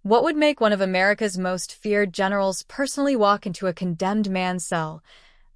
What would make one of America's most feared generals personally walk into a condemned man's cell,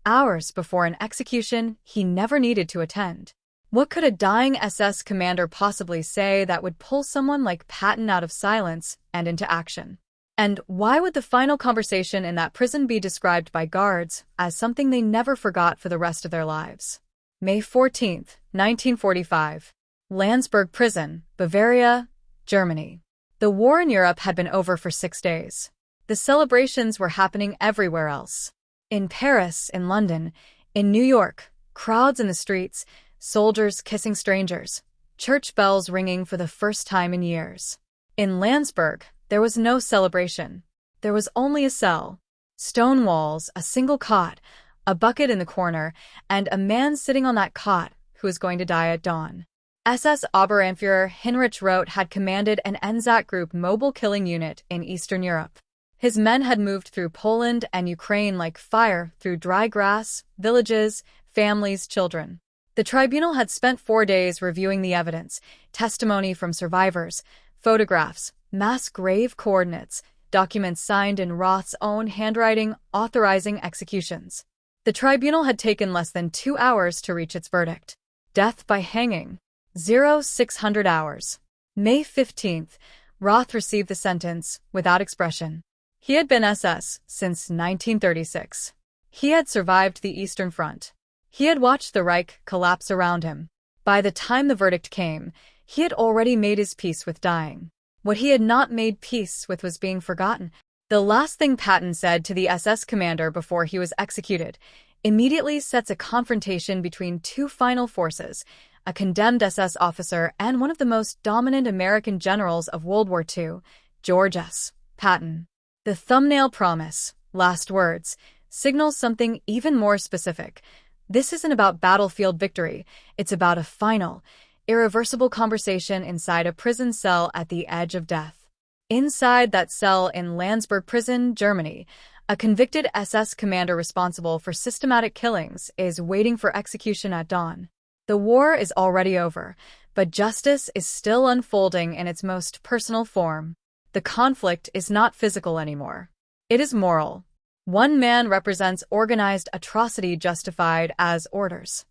hours before an execution he never needed to attend? What could a dying SS commander possibly say that would pull someone like Patton out of silence and into action? And why would the final conversation in that prison be described by guards as something they never forgot for the rest of their lives? May 14, 1945. Landsberg Prison, Bavaria, Germany. The war in Europe had been over for 6 days. The celebrations were happening everywhere else. In Paris, in London, in New York, crowds in the streets, soldiers kissing strangers, church bells ringing for the first time in years. In Landsberg, there was no celebration. There was only a cell, stone walls, a single cot, a bucket in the corner, and a man sitting on that cot who was going to die at dawn. SS Oberanführer Heinrich Roth had commanded an Anzac Group mobile killing unit in Eastern Europe. His men had moved through Poland and Ukraine like fire through dry grass, villages, families, children. The tribunal had spent 4 days reviewing the evidence, testimony from survivors, photographs, mass grave coordinates, documents signed in Roth's own handwriting authorizing executions. The tribunal had taken less than 2 hours to reach its verdict. Death by hanging. 0600 hours. May 15th, Roth received the sentence without expression. He had been SS since 1936. He had survived the Eastern Front. He had watched the Reich collapse around him. By the time the verdict came, he had already made his peace with dying. What he had not made peace with was being forgotten. The last thing Patton said to the SS commander before he was executed immediately sets a confrontation between two final forces, a condemned SS officer and one of the most dominant American generals of World War II, George S. Patton. The thumbnail promise, last words, signals something even more specific. This isn't about battlefield victory, it's about a final, irreversible conversation inside a prison cell at the edge of death. Inside that cell in Landsberg Prison, Germany, a convicted SS commander responsible for systematic killings is waiting for execution at dawn. The war is already over, but justice is still unfolding in its most personal form. The conflict is not physical anymore. It is moral. One man represents organized atrocity justified as orders.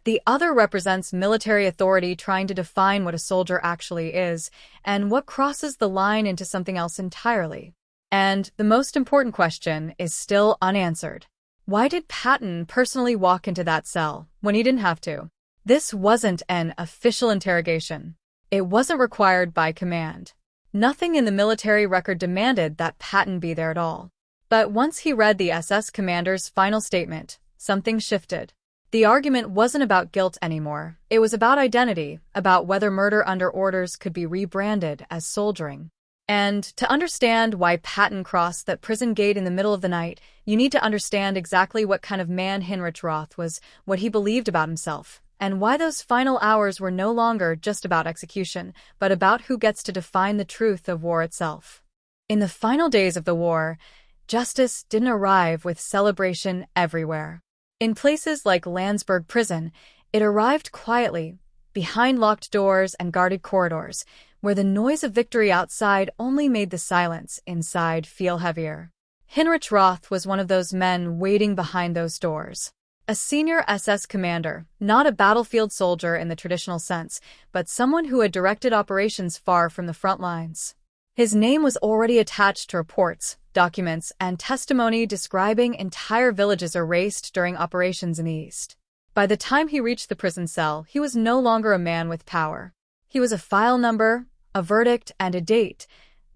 The other represents military authority trying to define what a soldier actually is and what crosses the line into something else entirely. And the most important question is still unanswered. Why did Patton personally walk into that cell when he didn't have to? This wasn't an official interrogation. It wasn't required by command. Nothing in the military record demanded that Patton be there at all. But once he read the SS commander's final statement, something shifted. The argument wasn't about guilt anymore. It was about identity, about whether murder under orders could be rebranded as soldiering. And to understand why Patton crossed that prison gate in the middle of the night, you need to understand exactly what kind of man Heinrich Roth was, what he believed about himself, and why those final hours were no longer just about execution, but about who gets to define the truth of war itself. In the final days of the war, justice didn't arrive with celebration everywhere. In places like Landsberg Prison, it arrived quietly, behind locked doors and guarded corridors, where the noise of victory outside only made the silence inside feel heavier. Heinrich Roth was one of those men waiting behind those doors. A senior SS commander, not a battlefield soldier in the traditional sense, but someone who had directed operations far from the front lines. His name was already attached to reports, documents, and testimony describing entire villages erased during operations in the East. By the time he reached the prison cell, he was no longer a man with power. He was a file number, a verdict, and a date,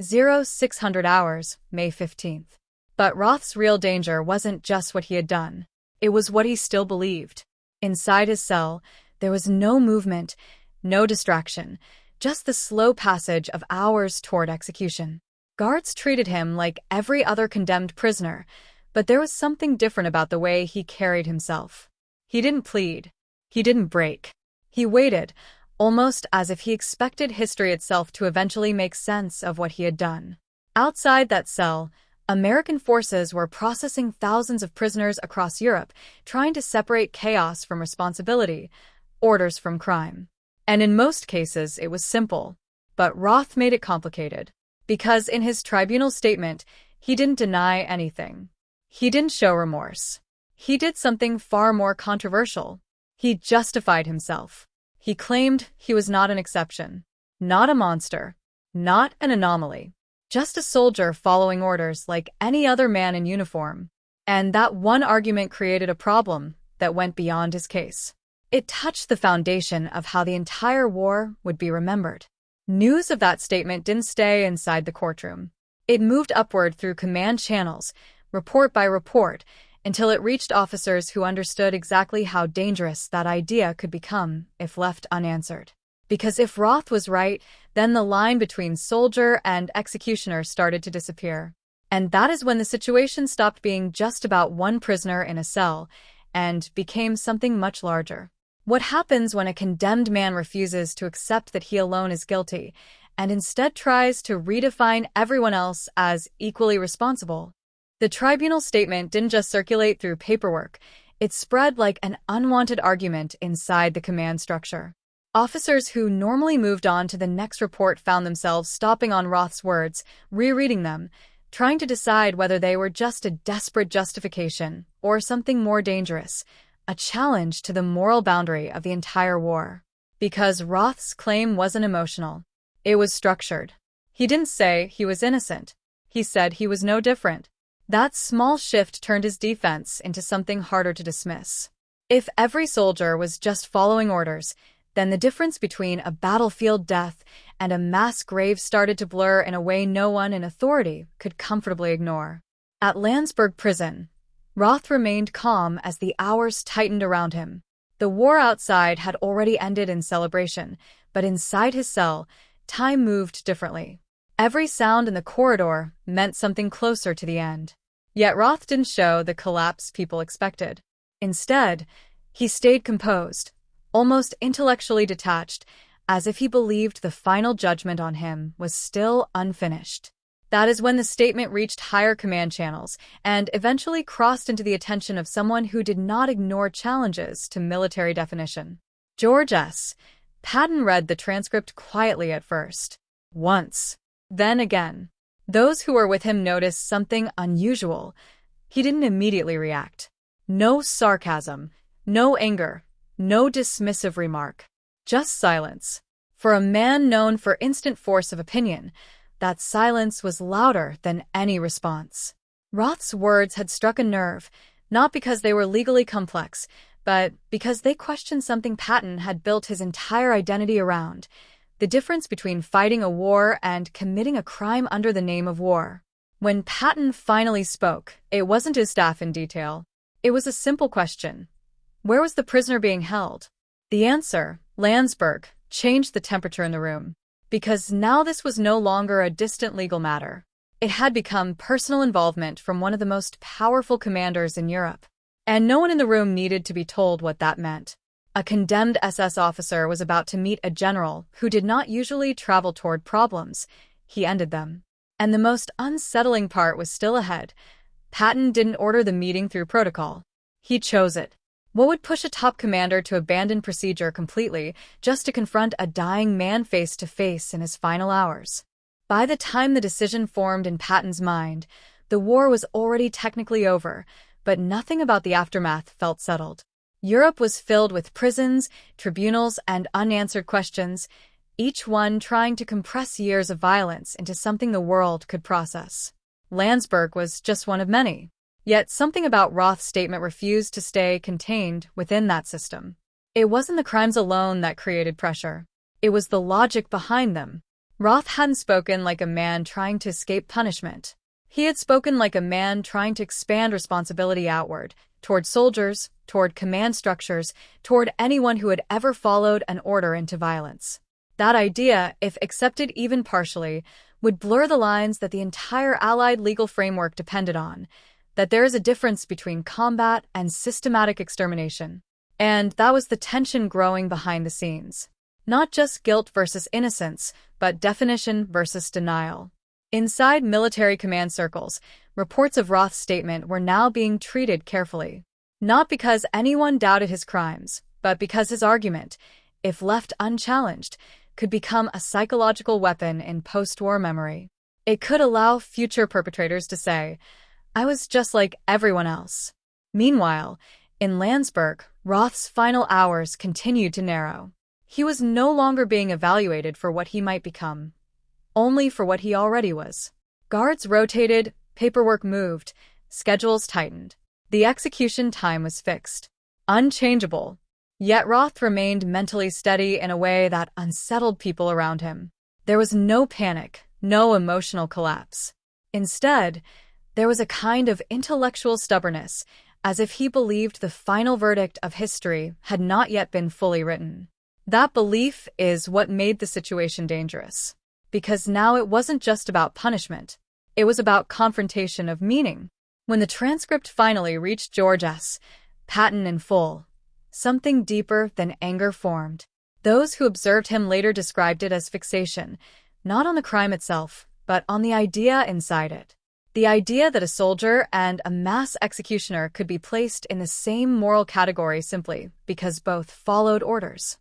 0600 hours, May 15th. But Roth's real danger wasn't just what he had done. It was what he still believed. Inside his cell, there was no movement, no distraction, just the slow passage of hours toward execution. Guards treated him like every other condemned prisoner, but there was something different about the way he carried himself. He didn't plead. He didn't break. He waited, almost as if he expected history itself to eventually make sense of what he had done. Outside that cell, American forces were processing thousands of prisoners across Europe, trying to separate chaos from responsibility, orders from crime. And in most cases, it was simple. But Roth made it complicated. Because in his tribunal statement, he didn't deny anything. He didn't show remorse. He did something far more controversial. He justified himself. He claimed he was not an exception, not a monster, not an anomaly, just a soldier following orders like any other man in uniform. And that one argument created a problem that went beyond his case. It touched the foundation of how the entire war would be remembered. News of that statement didn't stay inside the courtroom. It moved upward through command channels, report by report, until it reached officers who understood exactly how dangerous that idea could become if left unanswered. Because if Roth was right, then the line between soldier and executioner started to disappear. And that is when the situation stopped being just about one prisoner in a cell and became something much larger. What happens when a condemned man refuses to accept that he alone is guilty and instead tries to redefine everyone else as equally responsible? The tribunal statement didn't just circulate through paperwork, it spread like an unwanted argument inside the command structure. Officers who normally moved on to the next report found themselves stopping on Roth's words, rereading them, trying to decide whether they were just a desperate justification or something more dangerous, a challenge to the moral boundary of the entire war. Because Roth's claim wasn't emotional. It was structured. He didn't say he was innocent. He said he was no different. That small shift turned his defense into something harder to dismiss. If every soldier was just following orders, then the difference between a battlefield death and a mass grave started to blur in a way no one in authority could comfortably ignore. At Landsberg prison, Roth remained calm as the hours tightened around him. The war outside had already ended in celebration, but inside his cell, time moved differently. Every sound in the corridor meant something closer to the end. Yet Roth didn't show the collapse people expected. Instead, he stayed composed, almost intellectually detached, as if he believed the final judgment on him was still unfinished. That is when the statement reached higher command channels and eventually crossed into the attention of someone who did not ignore challenges to military definition. George S. Patton read the transcript quietly at first. Once. Then again. Those who were with him noticed something unusual. He didn't immediately react. No sarcasm, no anger, no dismissive remark. Just silence. For a man known for instant force of opinion, that silence was louder than any response. Roth's words had struck a nerve, not because they were legally complex, but because they questioned something Patton had built his entire identity around: the difference between fighting a war and committing a crime under the name of war. When Patton finally spoke, it wasn't his staff in detail. It was a simple question. Where was the prisoner being held? The answer, Landsberg, changed the temperature in the room. Because now this was no longer a distant legal matter. It had become personal involvement from one of the most powerful commanders in Europe. And no one in the room needed to be told what that meant. A condemned SS officer was about to meet a general who did not usually travel toward problems. He ended them. And the most unsettling part was still ahead. Patton didn't order the meeting through protocol. He chose it. What would push a top commander to abandon procedure completely just to confront a dying man face to face in his final hours? By the time the decision formed in Patton's mind, the war was already technically over, but nothing about the aftermath felt settled. Europe was filled with prisons, tribunals, and unanswered questions, each one trying to compress years of violence into something the world could process. Landsberg was just one of many. Yet something about Roth's statement refused to stay contained within that system. It wasn't the crimes alone that created pressure. It was the logic behind them. Roth hadn't spoken like a man trying to escape punishment. He had spoken like a man trying to expand responsibility outward, toward soldiers, toward command structures, toward anyone who had ever followed an order into violence. That idea, if accepted even partially, would blur the lines that the entire Allied legal framework depended on, that there is a difference between combat and systematic extermination. And that was the tension growing behind the scenes. Not just guilt versus innocence, but definition versus denial. Inside military command circles, reports of Roth's statement were now being treated carefully. Not because anyone doubted his crimes, but because his argument, if left unchallenged, could become a psychological weapon in post-war memory. It could allow future perpetrators to say, "I was just like everyone else." Meanwhile, in Landsberg, Roth's final hours continued to narrow. He was no longer being evaluated for what he might become, only for what he already was. Guards rotated, paperwork moved, schedules tightened. The execution time was fixed, unchangeable. Yet Roth remained mentally steady in a way that unsettled people around him. There was no panic, no emotional collapse. Instead, there was a kind of intellectual stubbornness, as if he believed the final verdict of history had not yet been fully written. That belief is what made the situation dangerous. Because now it wasn't just about punishment. It was about confrontation of meaning. When the transcript finally reached George S. Patton in full, something deeper than anger formed. Those who observed him later described it as fixation, not on the crime itself, but on the idea inside it. The idea that a soldier and a mass executioner could be placed in the same moral category simply because both followed orders.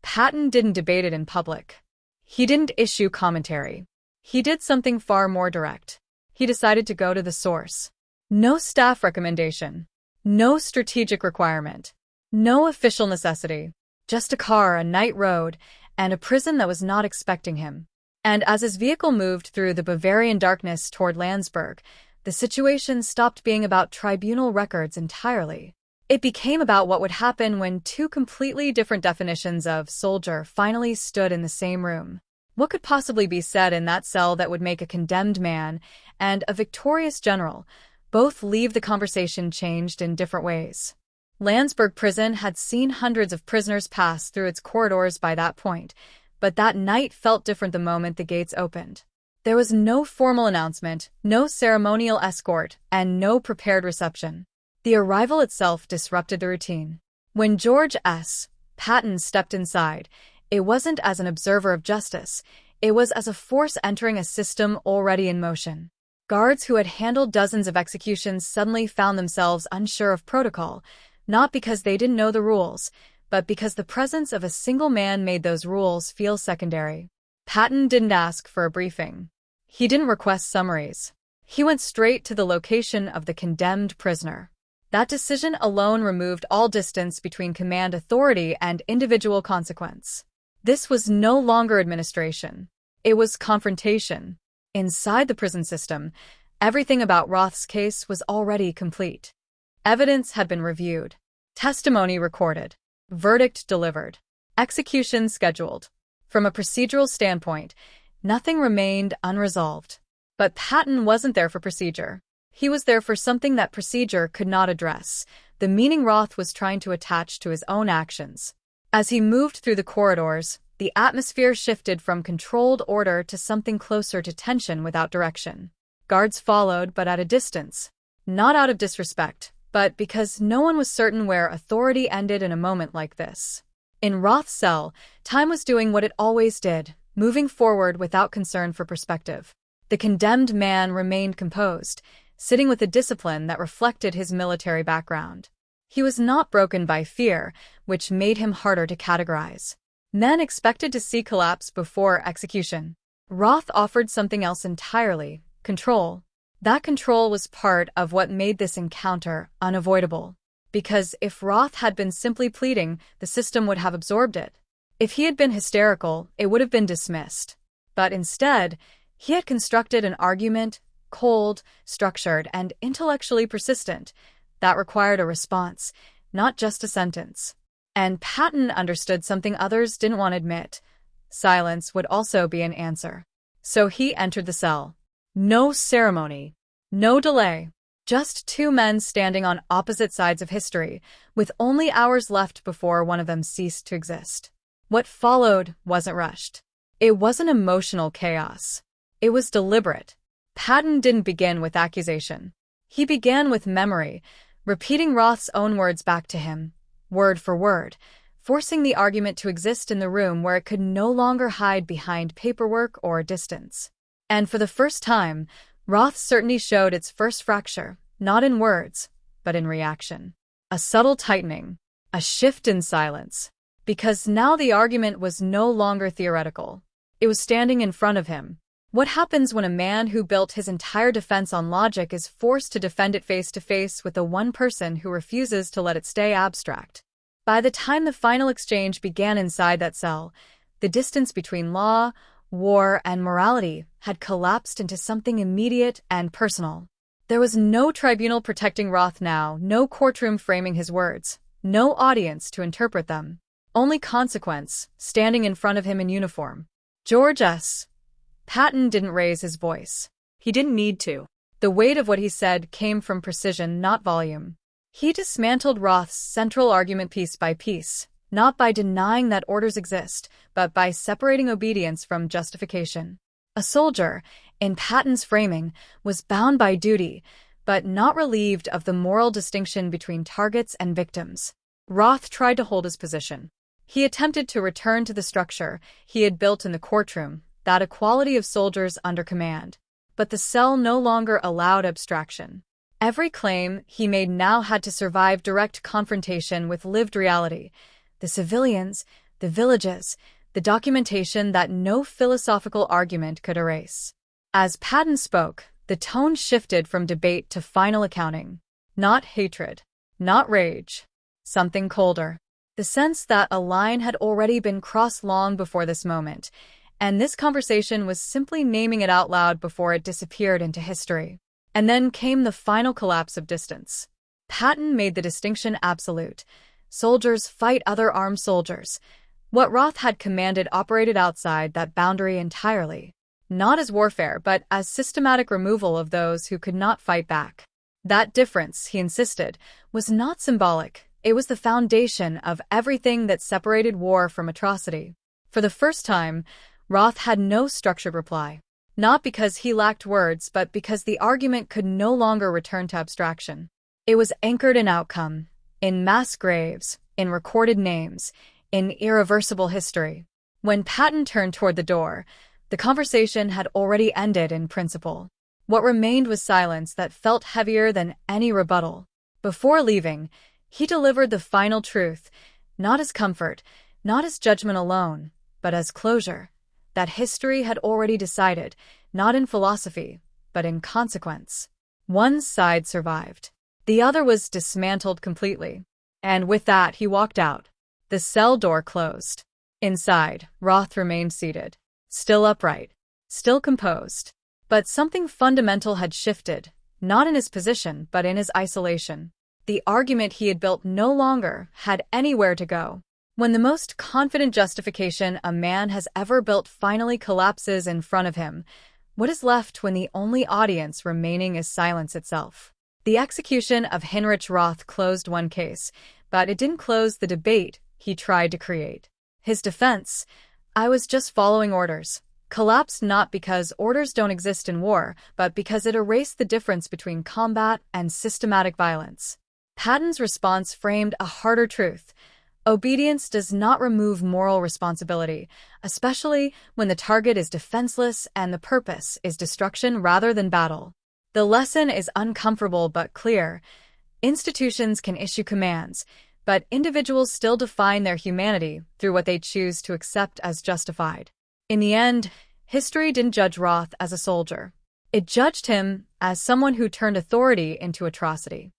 Patton didn't debate it in public. He didn't issue commentary. He did something far more direct. He decided to go to the source. No staff recommendation. No strategic requirement. No official necessity. Just a car, a night road, and a prison that was not expecting him. And as his vehicle moved through the Bavarian darkness toward Landsberg, the situation stopped being about tribunal records entirely. It became about what would happen when two completely different definitions of soldier finally stood in the same room. What could possibly be said in that cell that would make a condemned man and a victorious general both leave the conversation changed in different ways? Landsberg prison had seen hundreds of prisoners pass through its corridors by that point, but that night felt different the moment the gates opened. There was no formal announcement, no ceremonial escort, and no prepared reception. The arrival itself disrupted the routine. When George S. Patton stepped inside, it wasn't as an observer of justice, it was as a force entering a system already in motion. Guards who had handled dozens of executions suddenly found themselves unsure of protocol, not because they didn't know the rules, but because the presence of a single man made those rules feel secondary. Patton didn't ask for a briefing. He didn't request summaries. He went straight to the location of the condemned prisoner. That decision alone removed all distance between command authority and individual consequence. This was no longer administration. It was confrontation. Inside the prison system, everything about Roth's case was already complete. Evidence had been reviewed. Testimony recorded. Verdict delivered. Execution scheduled. From a procedural standpoint, nothing remained unresolved. But Patton wasn't there for procedure. He was there for something that procedure could not address, the meaning Roth was trying to attach to his own actions. As he moved through the corridors, the atmosphere shifted from controlled order to something closer to tension without direction. Guards followed, but at a distance. Not out of disrespect, but because no one was certain where authority ended in a moment like this. In Roth's cell, time was doing what it always did, moving forward without concern for perspective. The condemned man remained composed, sitting with a discipline that reflected his military background. He was not broken by fear, which made him harder to categorize. Men expected to see collapse before execution. Roth offered something else entirely: control. That control was part of what made this encounter unavoidable. Because if Roth had been simply pleading, the system would have absorbed it. If he had been hysterical, it would have been dismissed. But instead, he had constructed an argument, cold, structured, and intellectually persistent, that required a response, not just a sentence. And Patton understood something others didn't want to admit. Silence would also be an answer. So he entered the cell. No ceremony. No delay. Just two men standing on opposite sides of history, with only hours left before one of them ceased to exist. What followed wasn't rushed. It wasn't emotional chaos. It was deliberate. Patton didn't begin with accusation. He began with memory, repeating Roth's own words back to him, word for word, forcing the argument to exist in the room where it could no longer hide behind paperwork or distance. And for the first time, Roth's certainty showed its first fracture, not in words, but in reaction. A subtle tightening, a shift in silence. Because now the argument was no longer theoretical. It was standing in front of him. What happens when a man who built his entire defense on logic is forced to defend it face to face with the one person who refuses to let it stay abstract? By the time the final exchange began inside that cell, the distance between law, war, and morality had collapsed into something immediate and personal. There was no tribunal protecting Roth now, no courtroom framing his words, no audience to interpret them. Only consequence, standing in front of him in uniform. George S. Patton didn't raise his voice. He didn't need to. The weight of what he said came from precision, not volume. He dismantled Roth's central argument piece by piece, not by denying that orders exist, but by separating obedience from justification. A soldier, in Patton's framing, was bound by duty, but not relieved of the moral distinction between targets and victims. Roth tried to hold his position. He attempted to return to the structure he had built in the courtroom, that equality of soldiers under command. But the cell no longer allowed abstraction. Every claim he made now had to survive direct confrontation with lived reality. The civilians, the villages, the documentation that no philosophical argument could erase. As Patton spoke, the tone shifted from debate to final accounting. Not hatred, not rage. Something colder. The sense that a line had already been crossed long before this moment, and this conversation was simply naming it out loud before it disappeared into history. And then came the final collapse of distance. Patton made the distinction absolute. Soldiers fight other armed soldiers. What Roth had commanded operated outside that boundary entirely. Not as warfare, but as systematic removal of those who could not fight back. That difference, he insisted, was not symbolic. It was the foundation of everything that separated war from atrocity. For the first time, Roth had no structured reply. Not because he lacked words, but because the argument could no longer return to abstraction. It was anchored in outcome, in mass graves, in recorded names, in irreversible history. When Patton turned toward the door, the conversation had already ended in principle. What remained was silence that felt heavier than any rebuttal. Before leaving, he delivered the final truth, not as comfort, not as judgment alone, but as closure. That history had already decided, not in philosophy, but in consequence. One side survived. The other was dismantled completely. And with that, he walked out. The cell door closed. Inside, Roth remained seated, still upright, still composed. But something fundamental had shifted, not in his position, but in his isolation. The argument he had built no longer had anywhere to go. When the most confident justification a man has ever built finally collapses in front of him, what is left when the only audience remaining is silence itself? The execution of Heinrich Roth closed one case, but it didn't close the debate he tried to create. His defense, "I was just following orders," collapsed not because orders don't exist in war, but because it erased the difference between combat and systematic violence. Patton's response framed a harder truth. Obedience does not remove moral responsibility, especially when the target is defenseless and the purpose is destruction rather than battle. The lesson is uncomfortable but clear. Institutions can issue commands, but individuals still define their humanity through what they choose to accept as justified. In the end, history didn't judge Roth as a soldier. It judged him as someone who turned authority into atrocity.